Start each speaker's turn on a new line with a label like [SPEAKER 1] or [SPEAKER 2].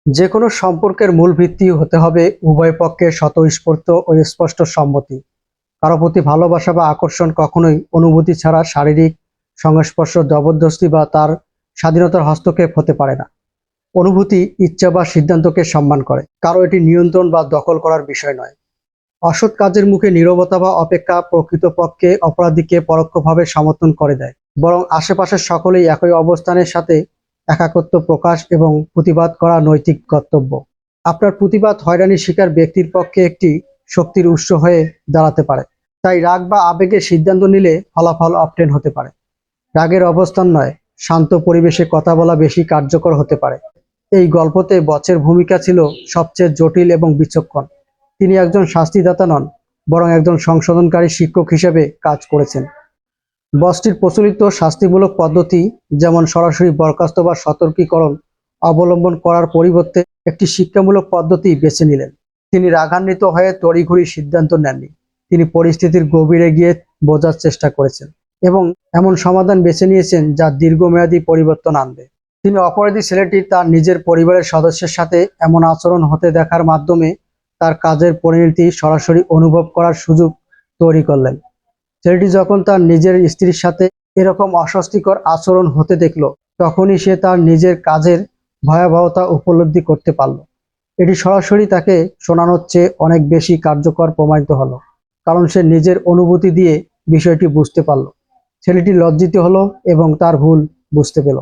[SPEAKER 1] যে কোনো সম্পর্কের মূল ভিত্তি হতে হবে উভয় পক্ষের স্বতঃস্ফূর্ত ও স্পষ্ট সম্মতি। কারো প্রতি ভালোবাসা বা আকর্ষণ কখনোই অনুভূতি ছাড়া শারীরিক সংস্পর্শ, জবরদস্তি বা তার স্বাধীনতার হস্তক্ষেপ হতে পারে না। অনুভূতি ইচ্ছা বা সিদ্ধান্তকে সম্মান করে, কারো এটি নিয়ন্ত্রণ বা দখল করার বিষয় নয়। অসৎ কাজের মুখে নীরবতা বা অপেক্ষা প্রকৃতপক্ষে অপরাধীকে পরোক্ষভাবে সমর্থন করে দেয়, বরং আশেপাশের সকলেই একই অবস্থানের সাথে একাকত্ব প্রকাশ এবং প্রতিবাদ করা নৈতিক কর্তব্য। আপনার প্রতিবাদ হয়রানির শিকার ব্যক্তির পক্ষে একটি শক্তির উৎস হয়ে দাঁড়াতে পারে। তাই রাগ বা আবেগে সিদ্ধান্ত নিলে ফলাফল অপ্টেন হতে পারে। রাগের অবস্থান নয়, শান্ত পরিবেশে কথা বলা বেশি কার্যকর হতে পারে। এই গল্পতে বচের ভূমিকা ছিল সবচেয়ে জটিল এবং বিচক্ষণ। তিনি একজন শাস্তিদাতা নন, বরং একজন সংশোধনকারী শিক্ষক হিসেবে কাজ করেছেন। বসটির প্রচলিত শাস্তিমূলক পদ্ধতি, যেমন সরাসরি বরখাস্ত বা সতর্কীকরণ, অবলম্বন করার পরিবর্তে একটি শিক্ষামূলক পদ্ধতি বেছে নিলেন। তিনি রাগান্বিত হয়ে তড়িঘড়ি সিদ্ধান্ত নেননি। তিনি পরিস্থিতির গভীরে গিয়ে বোঝার চেষ্টা করেছেন এবং এমন সমাধান বেছে নিয়েছেন যা দীর্ঘমেয়াদী পরিবর্তন আনবে। তিনি অপরাধী ছেলেটি তার নিজের পরিবারের সদস্যের সাথে এমন আচরণ হতে দেখার মাধ্যমে তার কাজের পরিণতি সরাসরি অনুভব করার সুযোগ তৈরি করলেন। ছেলেটি যখন তার নিজের স্ত্রীর সাথে এরকম অস্বস্তিকর আচরণ হতে দেখল, তখনই সে তার নিজের কাজের ভয়াবহতা উপলব্ধি করতে পারল। এটি সরাসরি তাকে শোনানোর চেয়ে অনেক বেশি কার্যকর প্রমাণিত হলো, কারণ সে নিজের অনুভূতি দিয়ে বিষয়টি বুঝতে পারল। ছেলেটি লজ্জিত হলো এবং তার ভুল বুঝতে পেল।